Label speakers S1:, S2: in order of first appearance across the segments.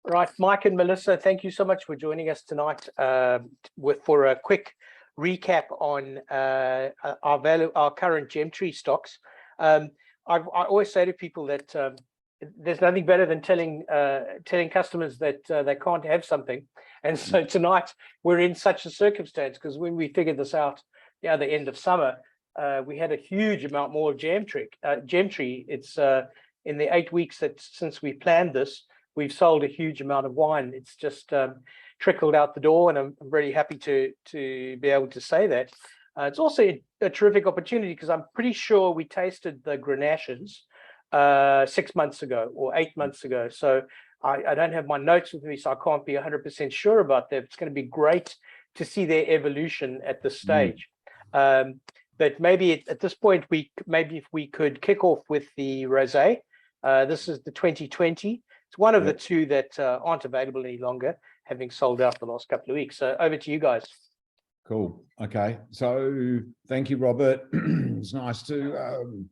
S1: Right, Mike and Melissa, thank you so much for joining us tonight for a quick recap on our current Gemtree stocks. I always say to people that there's nothing better than telling customers that they can't have something, and so tonight we're in such a circumstance because when we figured this out the end of summer, we had a huge amount more of Gemtree. It's in the 8 weeks since we planned this, we've sold a huge amount of wine. It's just trickled out the door, and I'm really happy to be able to say that. It's also a terrific opportunity because I'm pretty sure we tasted the Grenaches 6 months ago or 8 months ago. So I don't have my notes with me, so I can't be 100% sure about that. It's going to be great to see their evolution at this stage. But maybe at this point, if we could kick off with the rosé. This is the 2020. It's one of the two that aren't available any longer, having sold out the last couple of weeks. So over to you guys.
S2: Cool. Okay. So thank you, Robert. It's nice to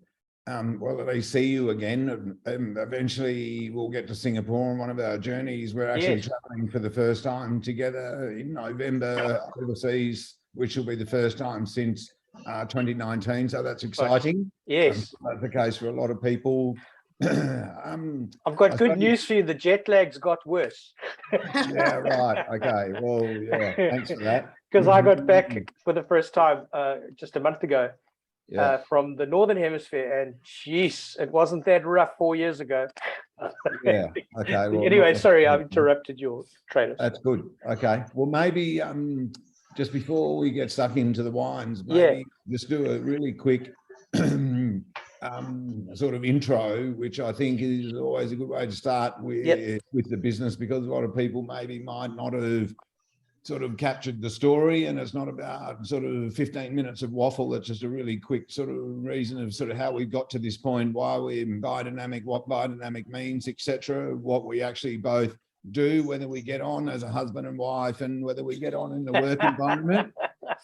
S2: well, at least see you again. Eventually we'll get to Singapore on one of our journeys. We're actually traveling for the first time together in November overseas, which will be the first time since 2019. So that's exciting.
S1: Yes.
S2: That's the case for a lot of people.
S1: I've got good news for you. The jet lag's got worse.
S2: Yeah, right. Okay. Well, yeah, thanks for that.
S1: Because I got back for the first time just a month ago from the Northern Hemisphere, and geez, it wasn't that rough 4 years ago.
S2: Yeah. Okay. Well,
S1: anyway, sorry, I've interrupted your train of thought.
S2: That's good. Okay. Well, maybe just before we get stuck into the wines, maybe just do a really quick sort of intro, which I think is always a good way to start with the business, because a lot of people maybe might not have sort of captured the story, and it's not about sort of 15 minutes of waffle. It's just a really quick sort of reason of sort of how we got to this point, why we're in biodynamic, what biodynamic means, etc., what we actually both do, whether we get on as a husband and wife, and whether we get on in the work environment.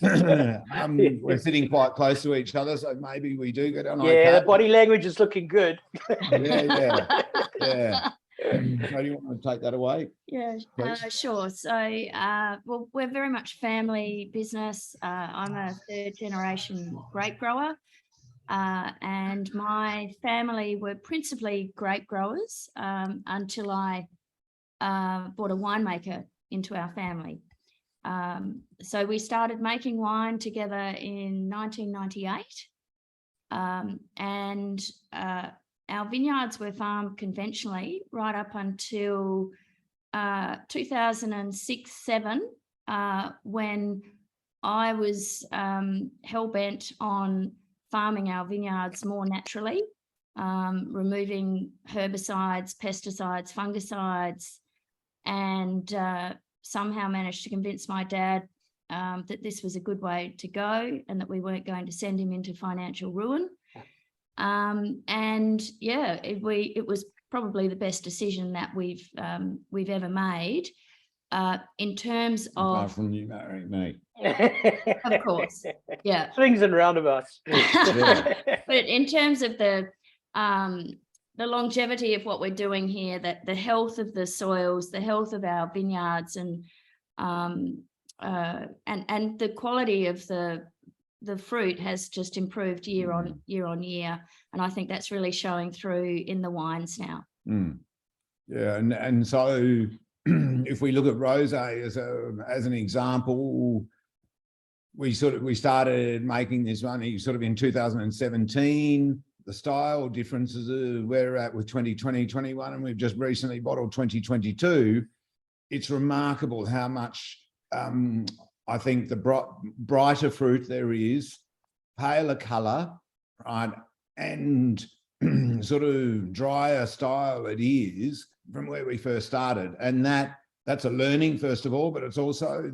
S2: We're sitting quite close to each other, so maybe we do get on.
S1: Yeah, the body language is looking good.
S2: Yeah. So do you want to take that away?
S3: Yeah, sure. So, well, we're very much family business. I'm a third-generation grape grower, and my family were principally grape growers until I brought a winemaker into our family. So we started making wine together in 1998, and our vineyards were farmed conventionally right up until 2006-07, when I was hell-bent on farming our vineyards more naturally, removing herbicides, pesticides, fungicides, and somehow managed to convince my dad that this was a good way to go and that we weren't going to send him into financial ruin. And yeah, it was probably the best decision that we've ever made in terms of. Apart
S2: from you marrying me.
S3: Of course, yeah.
S1: Swings and roundabouts.
S3: But in terms of the longevity of what we're doing here, that the health of the soils, the health of our vineyards, and the quality of the fruit has just improved year on year, and I think that's really showing through in the wines now.
S2: Yeah, and so if we look at rosé as an example, we started making this one sort of in 2017. The style differences of where we're at with 2020, 21, and we've just recently bottled 2022. It's remarkable how much I think the brighter fruit there is, paler colour, right, and sort of drier style it is from where we first started. And that's a learning, first of all, but it's also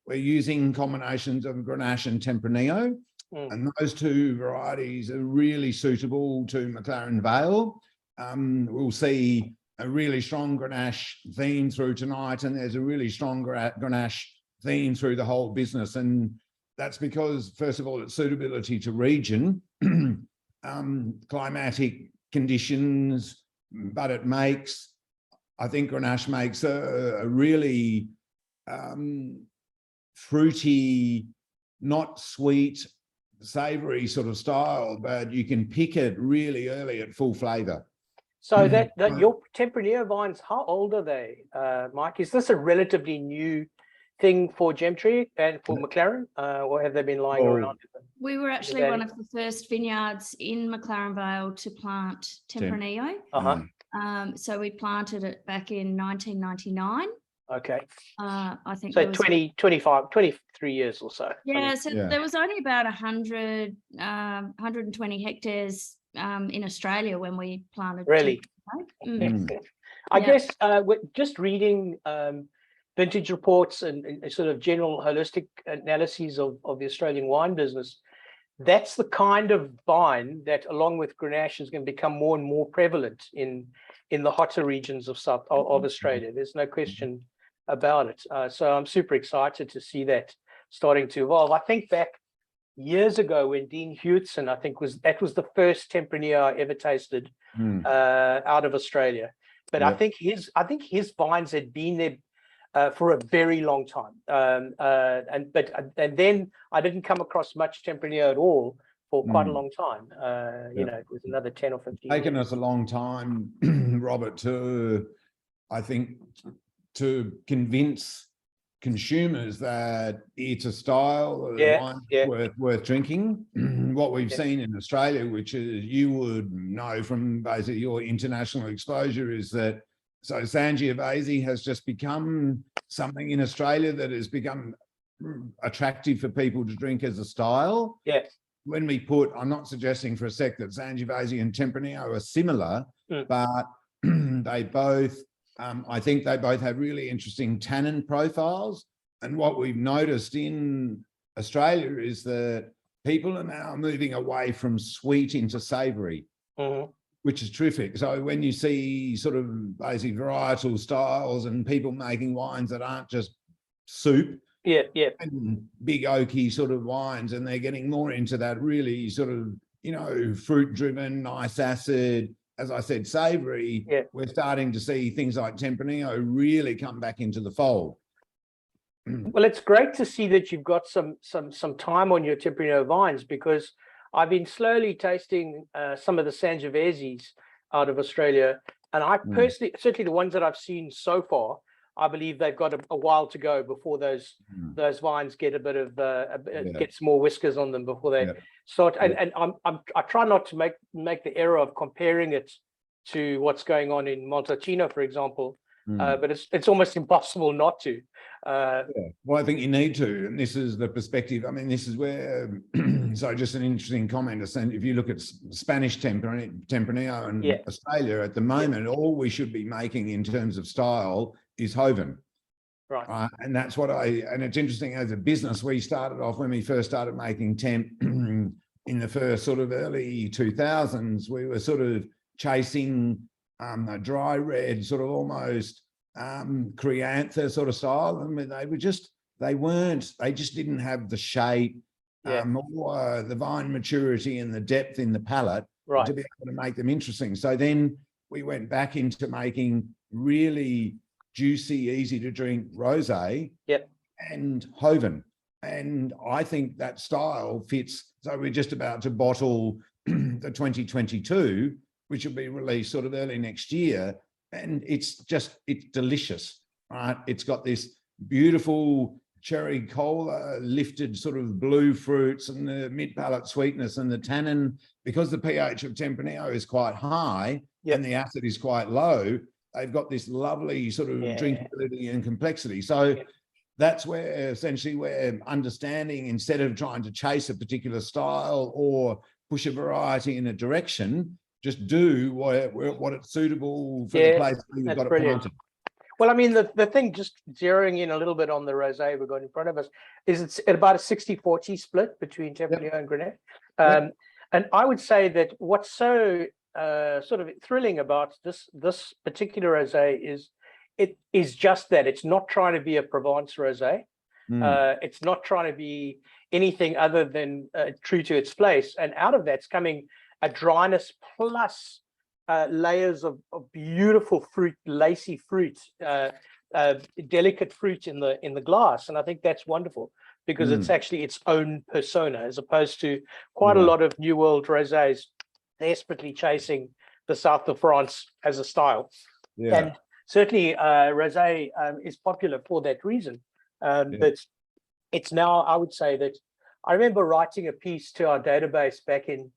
S2: we're using combinations of Grenache and Tempranillo. And those two varieties are really suitable to McLaren Vale. We'll see a really strong Grenache theme through tonight, and there's a really strong Grenache theme through the whole business. And that's because, first of all, it's suitability to region, climatic conditions, but it makes I think Grenache makes a really fruity, not sweet, savoury sort of style, but you can pick it really early at full flavour.
S1: So that your Tempranillo vines, how old are they, Mike? Is this a relatively new thing for Gemtree and for McLaren, or have they been lying around?
S3: We were actually one of the first vineyards in McLaren Vale to plant Tempranillo. So we planted it back in 1999.
S1: Okay.
S3: I think
S1: so 23 years or so.
S3: Yeah, so there was only about 120 hectares in Australia when we planted.
S1: Really? I guess just reading vintage reports and sort of general holistic analyses of the Australian wine business, that's the kind of vine that, along with Grenache, is going to become more and more prevalent in the hotter regions of Australia. There's no question about it. So I'm super excited to see that starting to evolve. I think back years ago when Dean Hewitson, I think that was the first Tempranillo I ever tasted out of Australia. But I think his vines had been there for a very long time. And then I didn't come across much Tempranillo at all for quite a long time. You know, it was another 10 or 15
S2: taken
S1: years.
S2: us a long time, Robert, I think to convince consumers that it's a style of wine worth drinking. What we've seen in Australia, which is, you would know from basically your international exposure, is that Sangiovese has just become something in Australia that has become attractive for people to drink as a style. When we I'm not suggesting for a sec that Sangiovese and Tempranillo are similar, but they both, I think they both have really interesting tannin profiles. And what we've noticed in Australia is that people are now moving away from sweet into savoury, which is terrific. So when you see sort of basically varietal styles and people making wines that aren't just soup, and big oaky sort of wines, and they're getting more into that really sort of, you know, fruit-driven, nice acid, as I said, savoury, we're starting to see things like Tempranillo really come back into the fold.
S1: Well, it's great to see that you've got some time on your Tempranillo vines, because I've been slowly tasting some of the Sangioveses out of Australia, and I personally, certainly the ones that I've seen so far, I believe they've got a while to go before those vines get a bit of get some more whiskers on them before they start. And I try not to make the error of comparing it to what's going on in Montalcino, for example. But it's almost impossible not to.
S2: Well, I think you need to, and this is the perspective. I mean, this is where, so just an interesting comment. If you look at Spanish Tempranillo and Australia at the moment, all we should be making in terms of style is Joven. Right. And that's what and it's interesting, as a business, we started off, when we first started making Temp in the first sort of early 2000s, we were sort of chasing a dry red, sort of almost Criantha sort of style. I mean, they just didn't have the shape or the vine maturity and the depth in the palate to be able to make them interesting. So then we went back into making really juicy, easy to drink rosé and Joven. And I think that style fits. So we're just about to bottle the 2022, which will be released sort of early next year. And it's delicious, right? It's got this beautiful cherry cola lifted sort of blue fruits and the mid-palate sweetness and the tannin, because the pH of Tempranillo is quite high and the acid is quite low. They've got this lovely sort of drinkability and complexity. So that's where essentially we're understanding, instead of trying to chase a particular style or push a variety in a direction, just do what it's suitable for the place where you've got it planted.
S1: Well, I mean, the thing, just zeroing in a little bit on the rosé we've got in front of us, is it's at about a 60-40 split between Tempranillo and Grenache. And I would say that what's so sort of thrilling about this particular rosé is it is just that it's not trying to be a Provence rosé. It's not trying to be anything other than true to its place. And out of that's coming a dryness plus layers of beautiful fruit, lacy fruit, delicate fruit in the glass, and I think that's wonderful because it's actually its own persona, as opposed to quite a lot of New World rosés desperately chasing the south of France as a style. And certainly rosé is popular for that reason. But it's now, I would say that I remember writing a piece to our database back in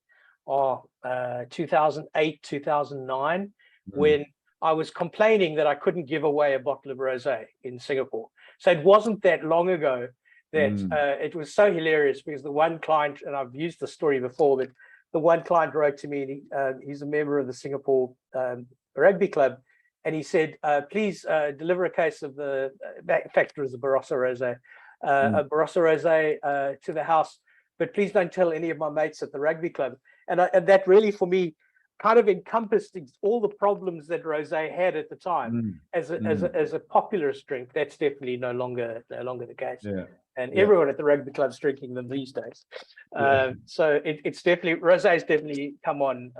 S1: 2008, 2009, when I was complaining that I couldn't give away a bottle of rosé in Singapore. So it wasn't that long ago that it was so hilarious, because the one client, and I've used the story before, but the one client wrote to me, and he's a member of the Singapore rugby club, and he said, please deliver a case of the, in fact, it was a Barossa rosé, a Barossa rosé to the house, but please don't tell any of my mates at the rugby club. And that really, for me, kind of encompassed all the problems that rosé had at the time as a popularist drink. That's definitely no longer the case. And everyone at the rugby club's drinking them these days. So it's definitely, rosé's definitely come on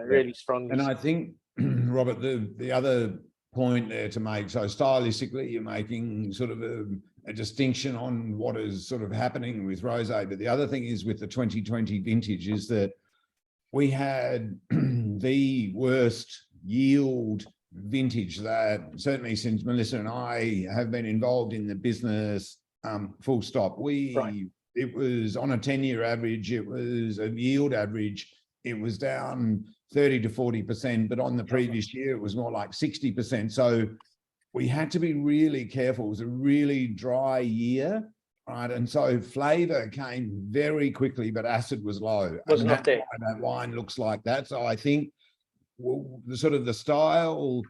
S1: really strongly.
S2: And I think, Robert, the other point there to make, so stylistically you're making sort of a distinction on what is sort of happening with rosé, but the other thing is with the 2020 vintage is that we had the worst yield vintage that certainly since Melissa and I have been involved in the business, full stop. It was on a 10-year average, it was a yield average, it was down 30 to 40%, but on the previous year, it was more like 60%. So we had to be really careful. It was a really dry year, right? And so flavor came very quickly, but acid was low.
S1: Was not there.
S2: And that wine looks like that. So I think the sort of the style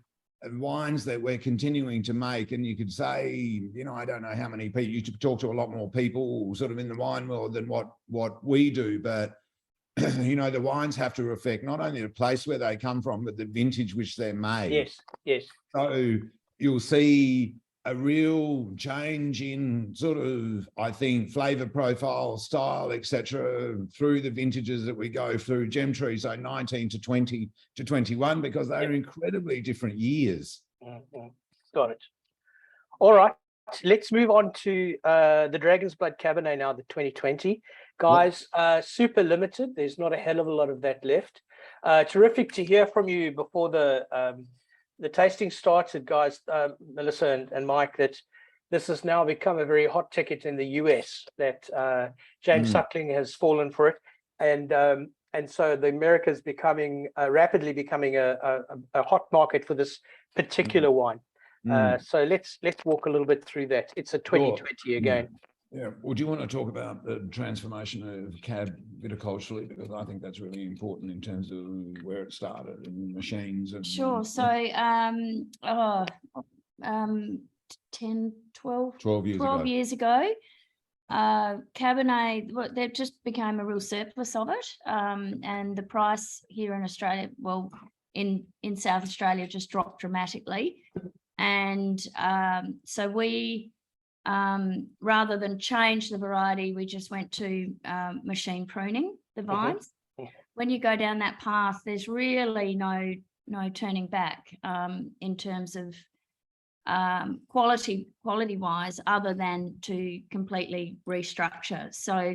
S2: of wines that we're continuing to make, and you could say, you know, I don't know how many people, you talk to a lot more people sort of in the wine world than what we do, but you know, the wines have to reflect not only the place where they come from, but the vintage which they're made.
S1: Yes, yes.
S2: So you'll see a real change in sort of, I think, flavor profile, style, etc., through the vintages that we go through Gemtree, so 19 to 20 to 21, because they're incredibly different years.
S1: Got it. All right, let's move on to the Dragon's Blood Cabernet now, the 2020. Guys, super limited. There's not a hell of a lot of that left. Terrific to hear from you before the tasting started, guys, Melissa and Mike, that this has now become a very hot ticket in the US, that James Suckling has fallen for it. And so the America's becoming rapidly becoming a hot market for this particular wine. So let's walk a little bit through that. It's a 2020 again.
S2: Yeah. Well, do you want to talk about the transformation of cab viticulturally? Because I think that's really important in terms of where it started and machines. And,
S3: sure. So, 10, 12 years ago, Cabernet, well, there just became a real surplus of it. And the price here in Australia, well, in South Australia, just dropped dramatically. And so we, rather than change the variety, we just went to machine pruning the vines. When you go down that path, there's really no turning back in terms of quality wise, other than to completely restructure. So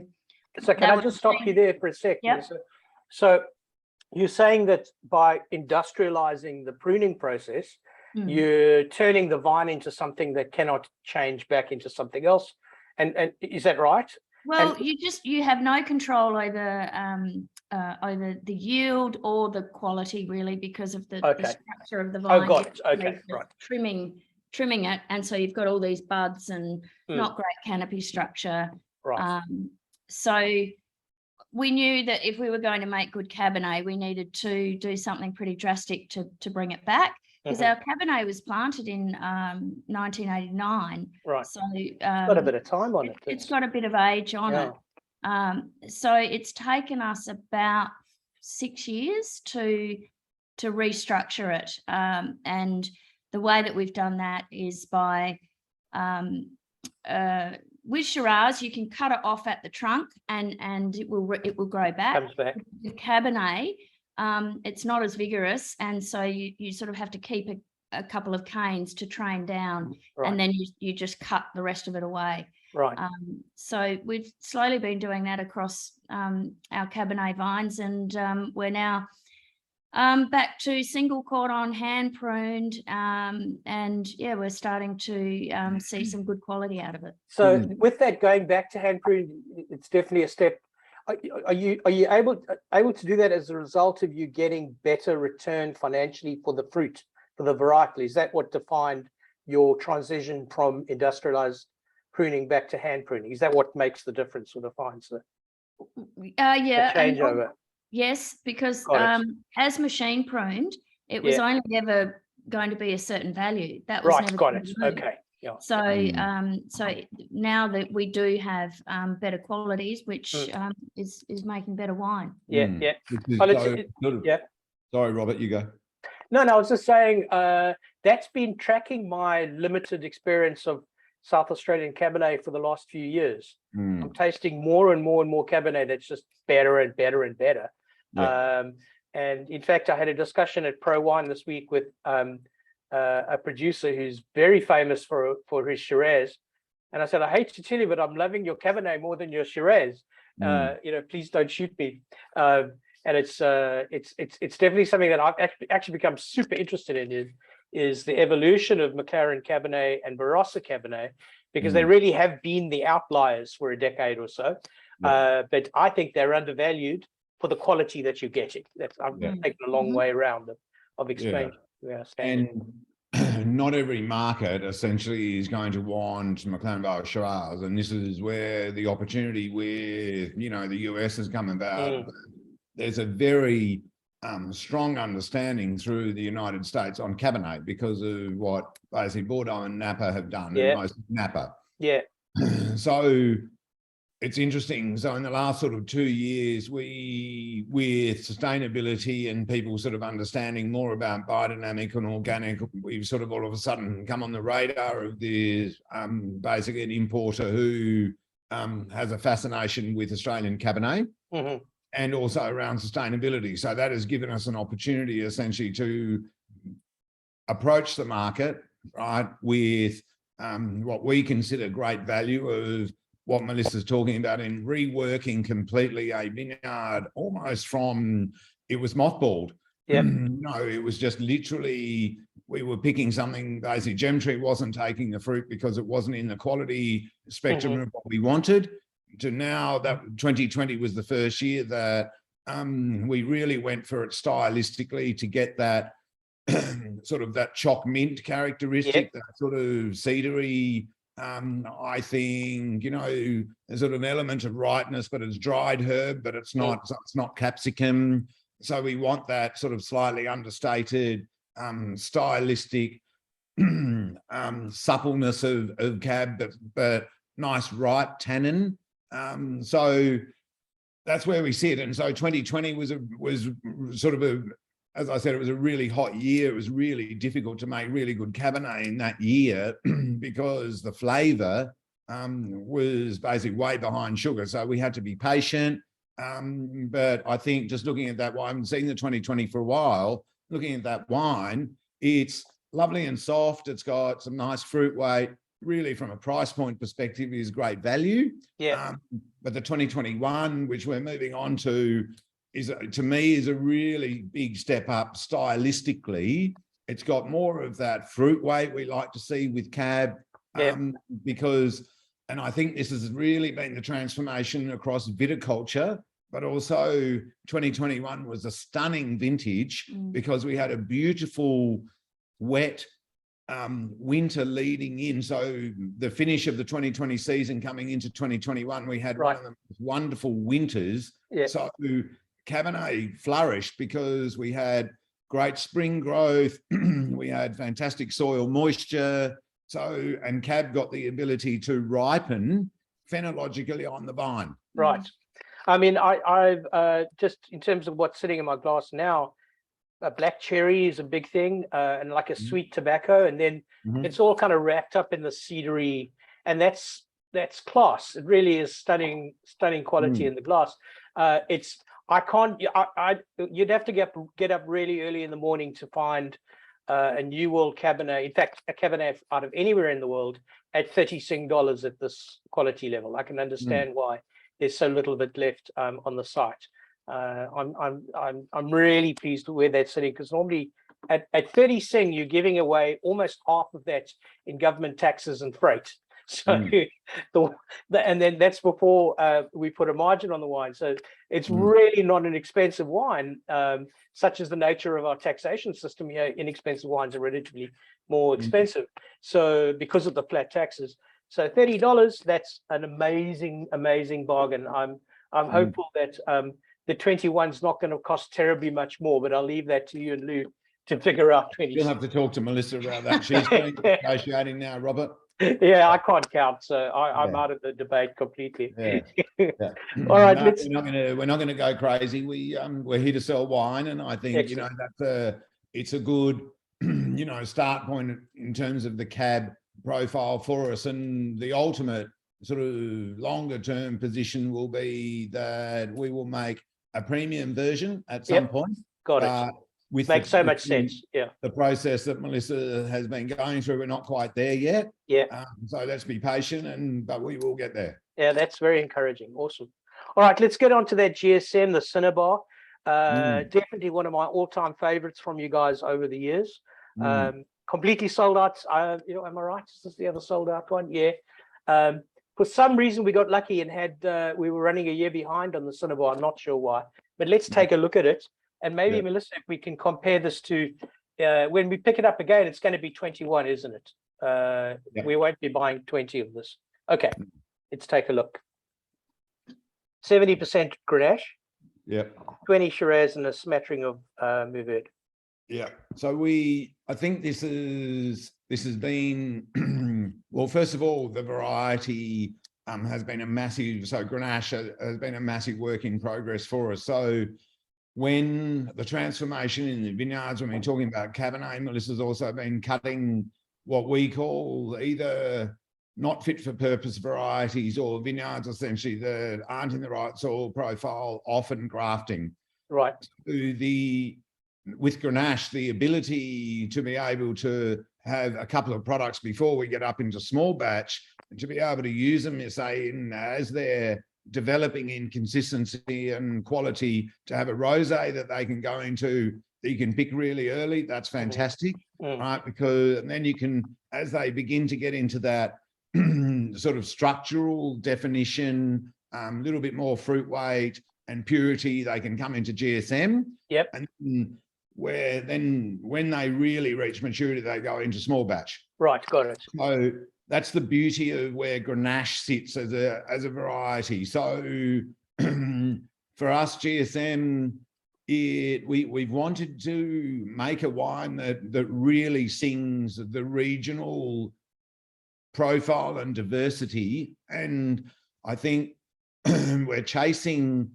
S1: can I just stop you there for a second?
S3: Yep.
S1: So you're saying that by industrializing the pruning process, you're turning the vine into something that cannot change back into something else, and is that right?
S3: Well, you have no control over the yield or the quality, really, because of the structure of the vine.
S1: Oh, got it. Okay, right.
S3: Trimming it, and so you've got all these buds and not great canopy structure.
S1: Right.
S3: So we knew that if we were going to make good Cabernet, we needed to do something pretty drastic to bring it back. Because our Cabernet was planted in 1989.
S1: Right.
S3: So
S1: got a bit of time on it.
S3: It's got a bit of age on it. So it's taken us about 6 years to restructure it. And the way that we've done that is by with Shiraz, you can cut it off at the trunk and it will grow back.
S1: Comes back.
S3: The Cabernet, it's not as vigorous, and so you sort of have to keep a couple of canes to train down,
S1: Right.
S3: and then you just cut the rest of it away.
S1: Right.
S3: So we've slowly been doing that across our Cabernet vines, and we're now back to single cordon, hand pruned, and yeah, we're starting to see some good quality out of it.
S1: So with that, going back to hand pruned, it's definitely a step. Are you able to do that as a result of you getting better return financially for the fruit, for the varietal? Is that what defined your transition from industrialized pruning back to hand pruning? Is that what makes the difference or defines the changeover?
S3: Yes, because
S1: Got it.
S3: as machine pruned, it was only ever going to be a certain value. That was
S1: Right.
S3: never
S1: Got
S3: going
S1: it.
S3: to move.
S1: Okay. Yeah.
S3: So so now that we do have better qualities, which is making better wine.
S1: Yeah. Yeah.
S2: Yeah. Sorry, Robert, you go.
S1: No, I was just saying that's been tracking my limited experience of South Australian Cabernet for the last few years. I'm tasting more and more and more Cabernet that's just better and better and better.
S2: Yeah.
S1: And in fact, I had a discussion at Pro Wine this week with a producer who's very famous for his Shiraz. And I said, I hate to tell you, but I'm loving your Cabernet more than your Shiraz. Please don't shoot me. And it's definitely something that I've actually become super interested in is the evolution of McLaren Cabernet and Barossa Cabernet, because they really have been the outliers for a decade or so. But I think they're undervalued for the quality that you're getting. I've taken a long way around of explaining.
S2: And not every market essentially is going to want McLaren Vale Shiraz, and this is where the opportunity with the US has come about. There's a very strong understanding through the United States on Cabernet because of what basically Bordeaux and Napa have done, and most Napa.
S1: Yeah.
S2: So it's interesting. So in the last sort of 2 years, with sustainability and people sort of understanding more about biodynamic and organic, we've sort of all of a sudden come on the radar of this basically an importer who has a fascination with Australian Cabernet. And also around sustainability. So that has given us an opportunity essentially to approach the market, right, with what we consider great value of what Melissa's talking about in reworking completely a vineyard almost from, it was mothballed. No, it was just literally, we were picking something, basically Gemtree wasn't taking the fruit because it wasn't in the quality spectrum of what we wanted. To now that 2020 was the first year that we really went for it stylistically to get that sort of that choc mint characteristic, that sort of cedary. I think there's sort of an element of ripeness, but it's dried herb, but it's not capsicum. So we want that sort of slightly understated, stylistic suppleness of cab, but nice ripe tannin. So that's where we sit. And so 2020 was sort of as I said, it was a really hot year. It was really difficult to make really good Cabernet in that year because the flavor was basically way behind sugar. So we had to be patient. But I think just looking at that wine, I haven't seen the 2020 for a while, looking at that wine, it's lovely and soft. It's got some nice fruit weight. Really, from a price point perspective, is great value. But the 2021, which we're moving on to me is a really big step up stylistically. It's got more of that fruit weight we like to see with cab, because, and I think this has really been the transformation across viticulture, but also 2021 was a stunning vintage because we had a beautiful wet winter leading in. So the finish of the 2020 season coming into 2021, we had one of the most wonderful winters. So Cabernet flourished because we had great spring growth, we had fantastic soil moisture. So, and cab got the ability to ripen phenologically on the vine.
S1: Right. I mean, I've just in terms of what's sitting in my glass now, black cherry is a big thing, and like a sweet tobacco, and then it's all kind of wrapped up in the cedary, and that's class. It really is stunning quality in the glass. I can't. You'd have to get up really early in the morning to find a New World Cabernet. In fact, a Cabernet out of anywhere in the world at $30 at this quality level. I can understand why there's so little bit left on the site. I'm really pleased with where that's sitting, because normally at 30 Sing you're giving away almost half of that in government taxes and freight. So and then that's before we put a margin on the wine. So it's really not an expensive wine, such as the nature of our taxation system here. Inexpensive wines are relatively more expensive, so because of the flat taxes. So $30, that's an amazing bargain. I'm hopeful that the 21's not going to cost terribly much more, but I'll leave that to you and Lou to figure out 20.
S2: You'll have to talk to Melissa about that. She's negotiating now, Robert.
S1: Yeah, I can't count, so I'm out of the debate completely.
S2: Yeah.
S1: All right,
S2: no, we're not gonna go crazy. We're here to sell wine, and I think
S1: Excellent.
S2: it's a good start point in terms of the cab profile for us, and the ultimate sort of longer term position will be that we will make a premium version at some point.
S1: Got it. Makes so much sense. Yeah.
S2: The process that Melissa has been going through, we're not quite there yet.
S1: Yeah.
S2: So let's be patient, but we will get there.
S1: Yeah, that's very encouraging. Awesome. All right, let's get on to that GSM, the Cinnabar. Definitely one of my all-time favorites from you guys over the years. Completely sold out. Am I right? Is this the other sold out one? Yeah. For some reason, we got lucky and we were running a year behind on the Cinnabar. I'm not sure why, but let's take a look at it. And maybe, Melissa, if we can compare this to when we pick it up again, it's going to be 21, isn't it? We won't be buying 20 of this. Okay, let's take a look. 70% Grenache.
S2: Yeah.
S1: 20 Shiraz and a smattering of Mourvèdre.
S2: Yeah. So I think this has been well, first of all, the variety has been a massive. So Grenache has been a massive work in progress for us. So when the transformation in the vineyards, when we're talking about Cabernet, Melissa's also been cutting what we call either not fit for purpose varieties or vineyards essentially that aren't in the right soil profile, often grafting.
S1: Right.
S2: With Grenache, the ability to be able to have a couple of products before we get up into small batch, and to be able to use them, as they're developing in consistency and quality, to have a rosé that they can go into that you can pick really early. That's fantastic, right? Because and then you can, as they begin to get into that sort of structural definition, a little bit more fruit weight and purity, they can come into GSM.
S1: Yep.
S2: And when they really reach maturity, they go into small batch.
S1: Right, got it.
S2: So that's the beauty of where Grenache sits as a variety. So for us, GSM, we've wanted to make a wine that really sings the regional profile and diversity. And I think we're chasing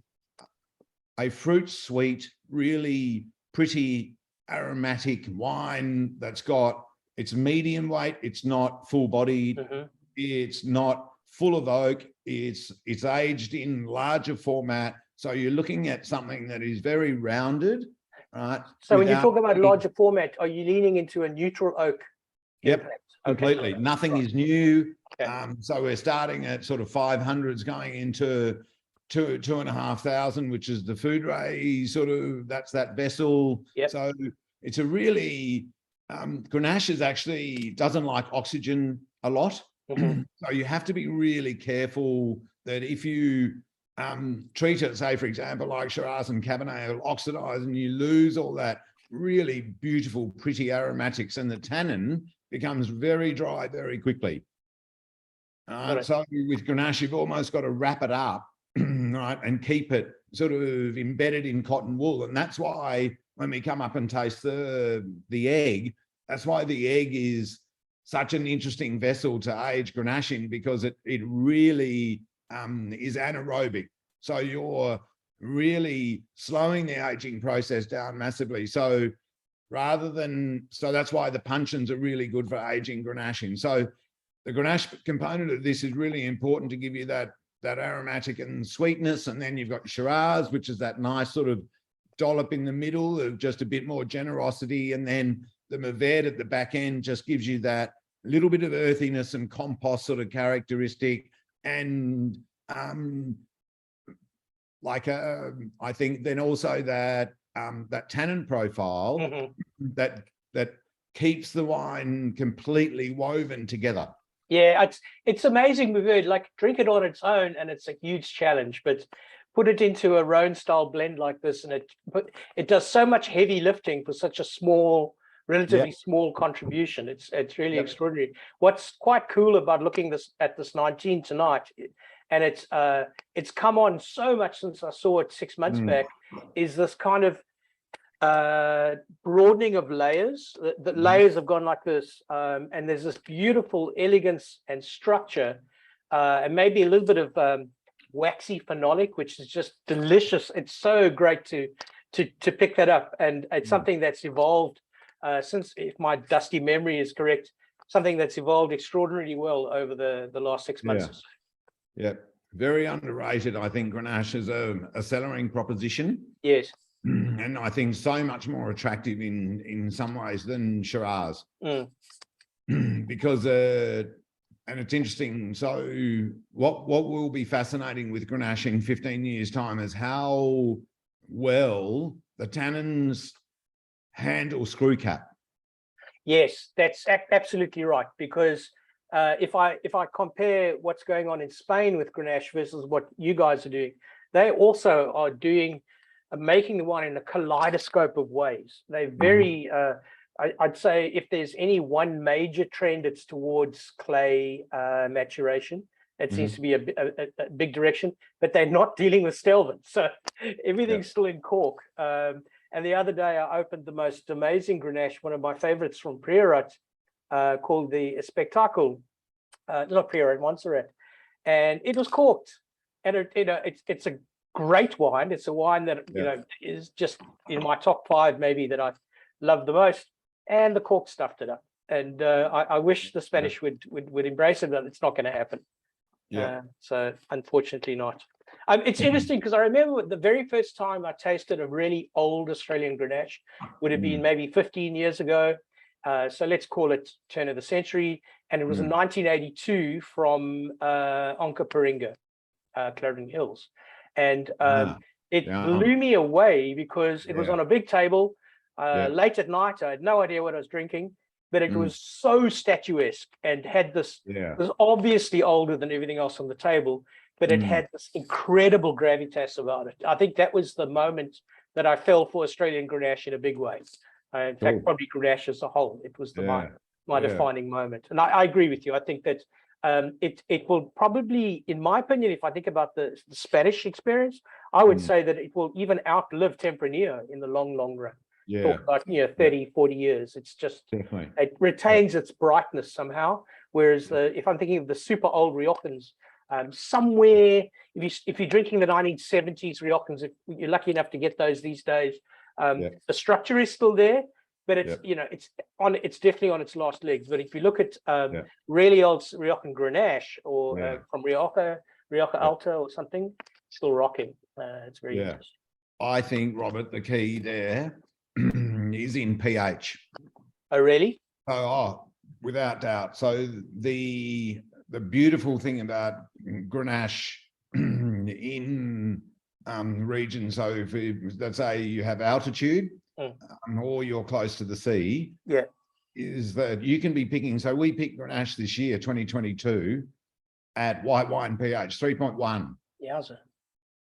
S2: a fruit sweet, really pretty aromatic wine that's got, it's medium weight, it's not full bodied, it's not full of oak, it's aged in larger format. So you're looking at something that is very rounded, right?
S1: So when you talk about larger format, are you leaning into a neutral oak?
S2: Yep, completely.
S1: Okay.
S2: Nothing is new. Okay. So we're starting at sort of 500s going into 2,500, which is the food ray sort of, that's that vessel.
S1: Yep.
S2: So it's a really, Grenache is actually doesn't like oxygen a lot. So you have to be really careful that if you treat it, say, for example, like Shiraz and Cabernet, it'll oxidize and you lose all that really beautiful, pretty aromatics, and the tannin becomes very dry very quickly. So with Grenache, you've almost got to wrap it up, right, and keep it sort of embedded in cotton wool. And that's why when we come up and taste the egg, that's why the egg is such an interesting vessel to age Grenache in, because it really is anaerobic. So you're really slowing the aging process down massively. So that's why the puncheons are really good for aging Grenache in. So the Grenache component of this is really important to give you that that aromatic and sweetness, and then you've got Shiraz, which is that nice sort of dollop in the middle of just a bit more generosity, and then the Mourvèdre at the back end just gives you that little bit of earthiness and compost sort of characteristic, and I think then also that that tannin profile that keeps the wine completely woven together.
S1: Yeah, it's amazing. We've heard, like, drink it on its own and it's a huge challenge, but put it into a Rhone style blend like this, and it does so much heavy lifting for such a small, relatively small contribution. It's really extraordinary. What's quite cool about looking at this 19 tonight, and it's come on so much since I saw it 6 months back, is this kind of broadening of layers. The layers have gone like this, and there's this beautiful elegance and structure, and maybe a little bit of waxy phenolic, which is just delicious. It's so great to pick that up, and it's something that's evolved since, if my dusty memory is correct, something that's evolved extraordinarily well over the last 6 months.
S2: Yeah, very underrated. I think Grenache is a cellaring proposition.
S1: Yes.
S2: And I think so much more attractive in some ways than Shiraz. Because and it's interesting. So what will be fascinating with Grenache in 15 years' time is how well the tannins handle screw cap.
S1: Yes, that's absolutely right. Because if I compare what's going on in Spain with Grenache versus what you guys are doing, they also are making the wine in a kaleidoscope of ways. They're very, I'd say, if there's any one major trend, it's towards clay maturation. It seems to be a big direction, but they're not dealing with Stelvin. So everything's still in cork. And the other day I opened the most amazing Grenache, one of my favorites from Priorat, called the Spectacle, not Priorat, Montserrat. And it was corked. And it's a great wine. It's a wine that is just in my top 5 maybe that I love the most, and the cork stuffed it up. And I wish the Spanish would embrace it, but it's not going to happen. So unfortunately not. It's interesting because I remember the very first time I tasted a really old Australian Grenache would have been maybe 15 years ago. So let's call it turn of the century, and it was in 1982 from Uncut, Clarendon Hills. And it blew me away because it was on a big table late at night. I had no idea what I was drinking, but it was so statuesque and had this, it was obviously older than everything else on the table, but it had this incredible gravitas about it. I think that was the moment that I fell for Australian Grenache in a big way. In fact, probably Grenache as a whole. It was my defining moment. And I agree with you. I think that it will probably, in my opinion, if I think about the Spanish experience, I would say that it will even outlive Tempranillo in the long run. Talk about 30, 40 years. It's just it retains its brightness somehow. Whereas if I'm thinking of the super old Riojans, somewhere, if you're drinking the 1970s Riojans, if you're lucky enough to get those these days, the structure is still there, but it's it's definitely on its last legs. But if you look at really old Riojan Grenache or from Rioja Alta or something, still rocking. It's very interesting.
S2: I think, Robert, the key there is in pH.
S1: Oh, really?
S2: Without doubt. So the beautiful thing about Grenache in regions, so if let's say you have altitude or you're close to the sea, is that you can be picking. So we picked Grenache this year, 2022, at white wine pH 3.1. Yowza.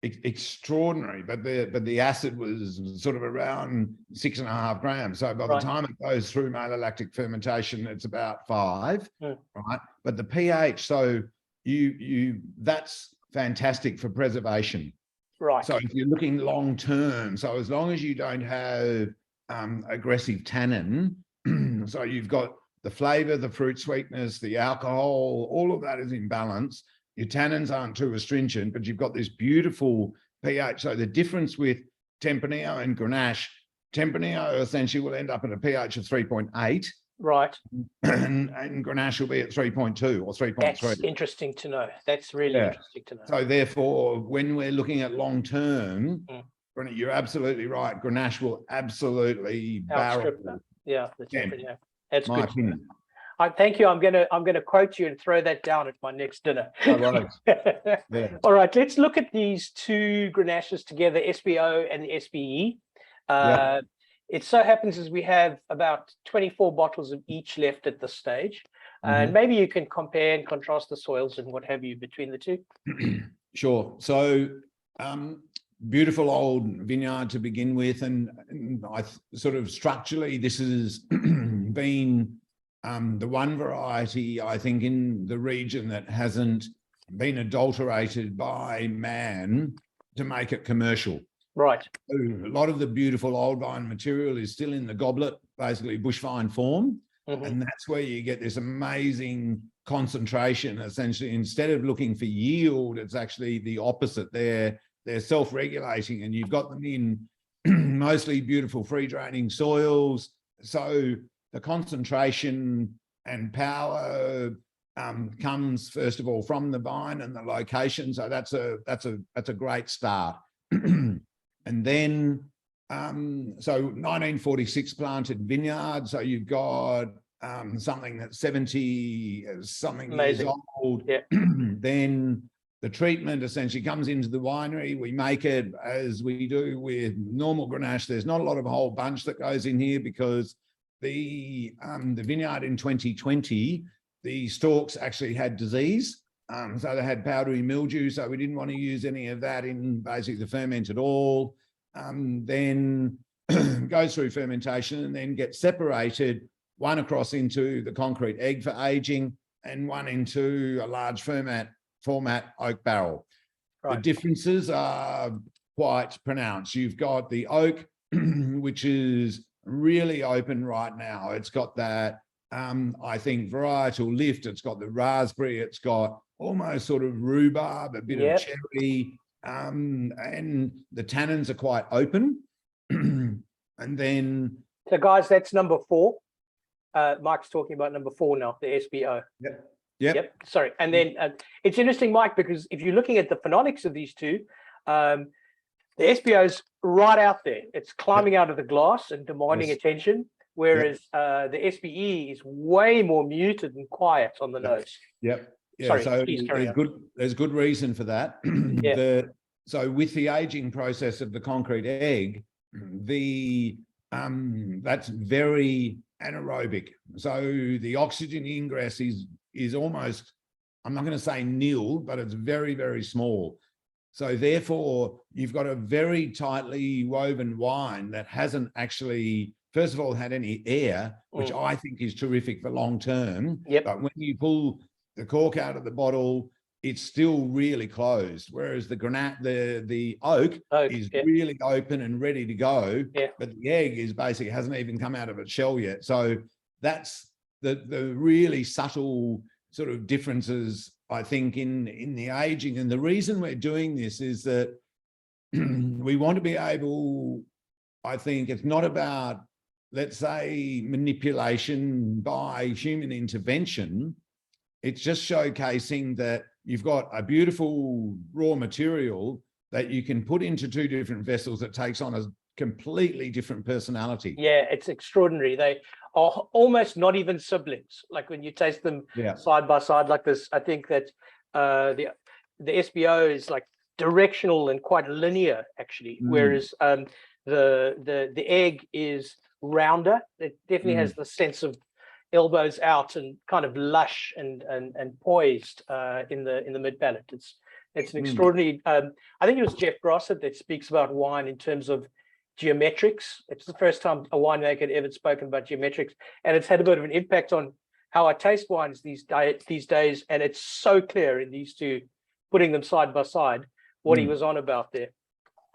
S2: Extraordinary, but the acid was sort of around 6.5 grams. So by the time it goes through malolactic fermentation, it's about 5, right? But the pH, so you that's fantastic for preservation, right? So if you're looking long term, so as long as you don't have aggressive tannin, so you've got the flavor, the fruit sweetness, the alcohol, all of that is in balance. Your tannins aren't too astringent, but you've got this beautiful pH. So the difference with Tempranillo and Grenache, Tempranillo essentially will end up at a pH of 3.8,
S1: Right.
S2: and Grenache will be at 3.2 or 3.3.
S1: That's interesting to know. That's really interesting to know.
S2: So therefore, when we're looking at long term,
S1: Mm.
S2: you're absolutely right. Grenache will absolutely barrel.
S1: Outstrip that. Yeah, that's
S2: Yeah.
S1: different, yeah. That's
S2: My
S1: good.
S2: opinion.
S1: Thank you. I'm gonna quote you and throw that down at my next dinner.
S2: No worries. Yeah.
S1: All right, let's look at these two Grenaches together, SBO and the SBE.
S2: Yeah.
S1: It so happens as we have about 24 bottles of each left at this stage. And maybe you can compare and contrast the soils and what have you between the two.
S2: Sure. So beautiful old vineyard to begin with. And I sort of structurally, this has been the one variety, I think, in the region that hasn't been adulterated by man to make it commercial.
S1: Right.
S2: So a lot of the beautiful old vine material is still in the goblet, basically bush vine form. And that's where you get this amazing concentration. Essentially, instead of looking for yield, it's actually the opposite. They're self-regulating, and you've got them in mostly beautiful free draining soils. So the concentration and power comes first of all from the vine and the location. So that's a great start. And then, so 1946 planted vineyard. So you've got something that's 70 something years old.
S1: Yeah.
S2: Then the treatment essentially comes into the winery. We make it as we do with normal Grenache. There's not a lot of whole bunch that goes in here because the vineyard in 2020, the stalks actually had disease. So they had powdery mildew, so we didn't want to use any of that in basically the ferment at all. Then goes through fermentation and then gets separated, one across into the concrete egg for aging and one into a large format oak barrel. Right. The differences are quite pronounced. You've got the oak, which is really open right now. It's got that, I think, varietal lift. It's got the raspberry. It's got almost sort of rhubarb, a bit of cherry, and the tannins are quite open. And then...
S1: So guys, that's number 4. Mike's talking about number 4 now, the SBO.
S2: Yep.
S1: Sorry. And then it's interesting, Mike, because if you're looking at the phenolics of these two, the SBO is right out there. It's climbing out of the glass and demanding attention, whereas the SBE is way more muted and quiet on the nose.
S2: Yeah,
S1: Sorry,
S2: so there's good reason for that. So with the aging process of the concrete egg, that's very anaerobic. So the oxygen ingress is almost, I'm not going to say nil, but it's very, very small. So therefore, you've got a very tightly woven wine that hasn't actually, first of all, had any air, which I think is terrific for long term. But when you pull the cork out of the bottle, it's still really closed. Whereas the Grenache, the oak is really open and ready to go. But the egg is basically hasn't even come out of its shell yet. So that's the really subtle sort of differences, I think, in the aging. And the reason we're doing this is that we want to be able, I think it's not about, let's say, manipulation by human intervention. It's just showcasing that you've got a beautiful raw material that you can put into 2 different vessels that takes on a completely different personality. Yeah,
S1: it's extraordinary. They are almost not even siblings. Like when you taste them side by side like this, I think that the SBO is like directional and quite linear actually, whereas the egg is rounder. It definitely has the sense of elbows out and kind of lush and poised in the mid palate. It's an extraordinary. I think it was Jeff Grossett that speaks about wine in terms of geometrics. It's the first time a winemaker had ever spoken about geometrics, and it's had a bit of an impact on how I taste wines these days. And it's so clear in these two, putting them side by side, what he was on about there.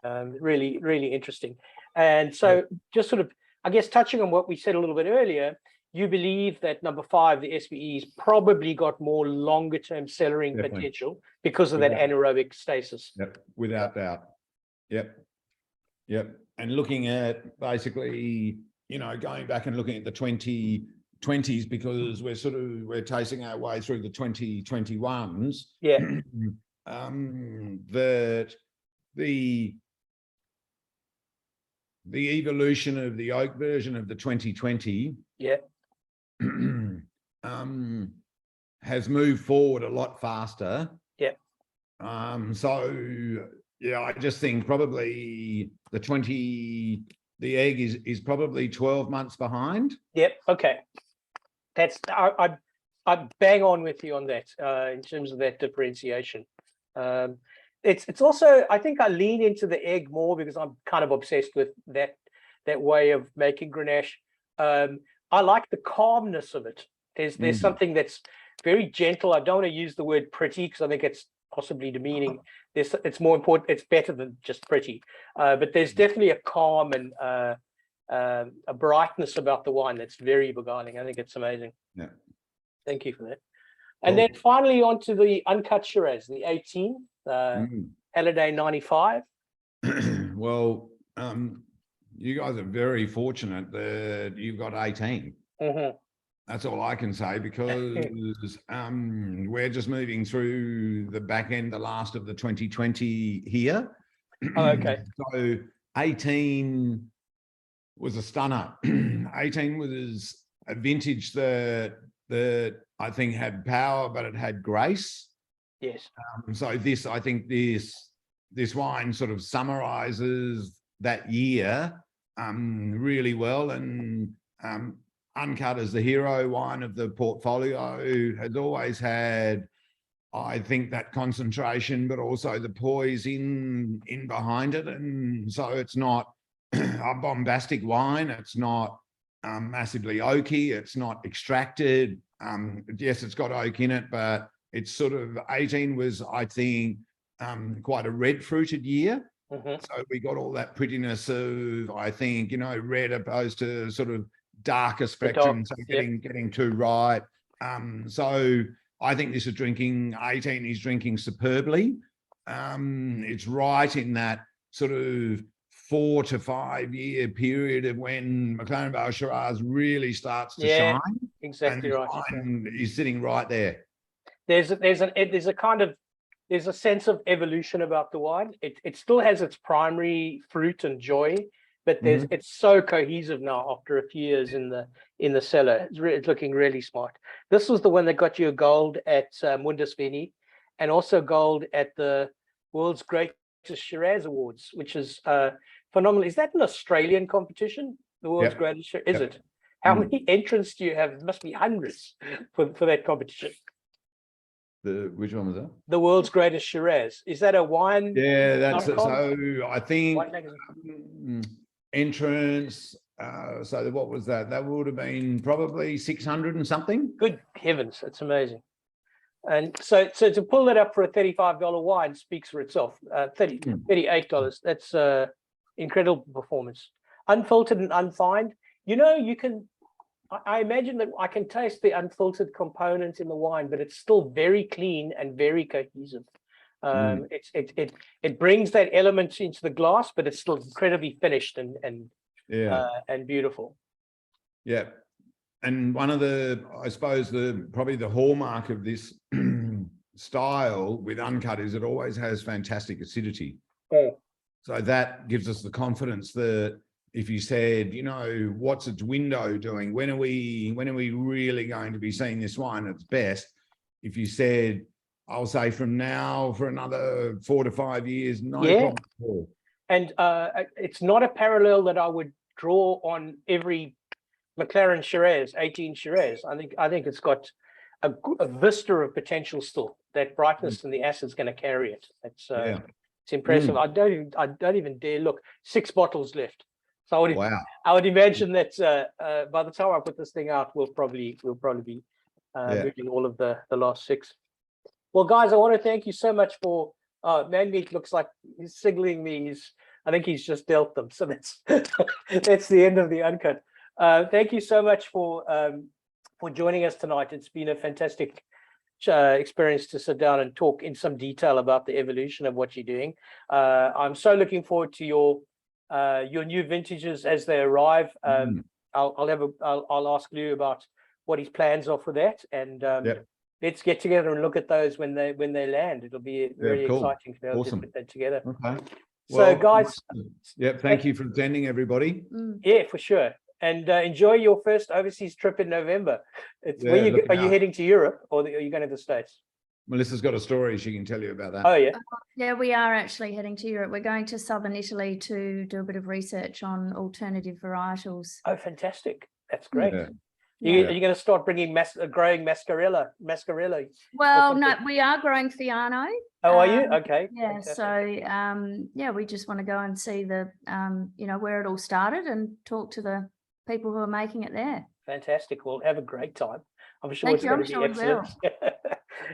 S1: Really, really interesting. And so, just sort of, I guess, touching on what we said a little bit earlier, you believe that number 5, the SBE's probably got more longer term cellaring potential because of that anaerobic stasis.
S2: Without doubt. Yep. And looking at basically, going back and looking at the 20 20s because we're tasting our way through the 2021s.
S1: Yeah.
S2: That the evolution of the oak version of the 2020
S1: Yeah.
S2: has moved forward a lot faster.
S1: Yeah.
S2: So yeah, I just think probably the egg is probably 12 months behind.
S1: Yep. Okay. That's I bang on with you on that in terms of that differentiation. It's also, I think I lean into the egg more because I'm kind of obsessed with that way of making Grenache. I like the calmness of it. There's something that's very gentle. I don't want to use the word pretty because I think it's possibly demeaning. It's more important. It's better than just pretty. But there's definitely a calm and a brightness about the wine that's very beguiling. I think it's amazing.
S2: Yeah.
S1: Thank you for that. And then finally on to the Uncut Shiraz, the 18, Halliday 95.
S2: Well, you guys are very fortunate that you've got 18. That's all I can say, because we're just moving through the back end, the last of the 2020 here.
S1: Oh, okay.
S2: So 18 was a stunner. 18 was a vintage that I think had power, but it had grace.
S1: Yes.
S2: So I think this wine sort of summarizes that year really well. And Uncut as the hero wine of the portfolio has always had, I think, that concentration, but also the poise in behind it. And so it's not a bombastic wine. It's not massively oaky. It's not extracted. Yes, it's got oak in it, but it's sort of 18 was, I think, quite a red fruited year. So we got all that prettiness of, I think, red opposed to sort of darker spectrum. So getting too right. So I think this is 18 is drinking superbly. It's right in that sort of 4 to 5 year period of when McLaren Vale Shiraz really starts to shine.
S1: Exactly right.
S2: And he's sitting right there.
S1: There's a sense of evolution about the wine. It still has its primary fruit and joy, but it's so cohesive now after a few years in the cellar. It's looking really smart. This was the one that got you a gold at Mundus and also gold at the World's Greatest Shiraz Awards, which is phenomenal. Is that an Australian competition? The World's Greatest Shiraz? Is it? How many entrants do you have? It must be hundreds for that competition.
S2: Which one was that?
S1: The World's Greatest Shiraz. Is that a wine?
S2: Yeah, that's it. So I think entrance. So what was that? That would have been probably 600 and something.
S1: Good heavens, that's amazing. And so to pull that up for a $35 wine speaks for itself. $38. That's incredible performance. Unfiltered and unfined. You can. I imagine that I can taste the unfiltered component in the wine, but it's still very clean and very cohesive. It brings that element into the glass, but it's still incredibly finished and beautiful.
S2: Yeah, and one of the, I suppose, probably the hallmark of this style with Uncut is it always has fantastic acidity. So that gives us the confidence that if you said, what's its window doing? When are we really going to be seeing this wine at its best? If you said, I'll say from now for another 4 to 5 years, no problem at all. And
S1: it's not a parallel that I would draw on every McLaren Shiraz, 18 Shiraz. I think it's got a vista of potential still. That brightness and the acid's going to carry it. It's impressive. I don't even dare look. 6 bottles left. So I would imagine that by the time I put this thing out, we'll probably be moving all of the last 6. Well, guys, I want to thank you so much for. Manmeet looks like he's signaling me. I think he's just dealt them. So that's that's the end of the Uncut. Thank you so much for joining us tonight. It's been a fantastic experience to sit down and talk in some detail about the evolution of what you're doing. I'm so looking forward to your new vintages as they arrive. I'll ask Lou about what his plans are for that, and
S2: Yep.
S1: let's get together and look at those when they land. It'll be very
S2: cool.
S1: exciting to be able
S2: Awesome.
S1: to put that together.
S2: Okay.
S1: So, guys,
S2: yep. Thank you for attending, everybody.
S1: yeah, for sure. And enjoy your first overseas trip in November. It's where you are you heading to Europe, or are you going to the States?
S2: Melissa's got a story she can tell you about that.
S1: Oh yeah.
S3: Yeah, we are actually heading to Europe. We're going to southern Italy to do a bit of research on alternative varietals.
S1: Oh, fantastic! That's great.
S2: Yeah.
S1: Are you going to start bringing growing mascarella?
S3: Well, no, we are growing Fiano.
S1: Oh, are you? Okay.
S3: Yeah.
S1: Fantastic.
S3: So, yeah, we just want to go and see the, where it all started and talk to the people who are making it there.
S1: Fantastic. Well, have a great time. I'm sure
S3: Thank
S1: it's
S3: you.
S1: going
S3: I'm
S1: to
S3: sure
S1: be
S3: we will.
S1: excellent.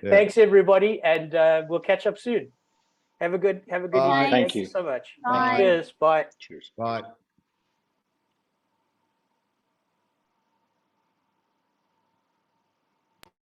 S1: Thanks, everybody, and we'll catch up soon. Have a good
S2: Bye.
S1: evening.
S4: Thank
S1: Thank you
S4: you.
S1: so much.
S3: Bye.
S1: Cheers. Bye.
S4: Cheers.
S2: Bye.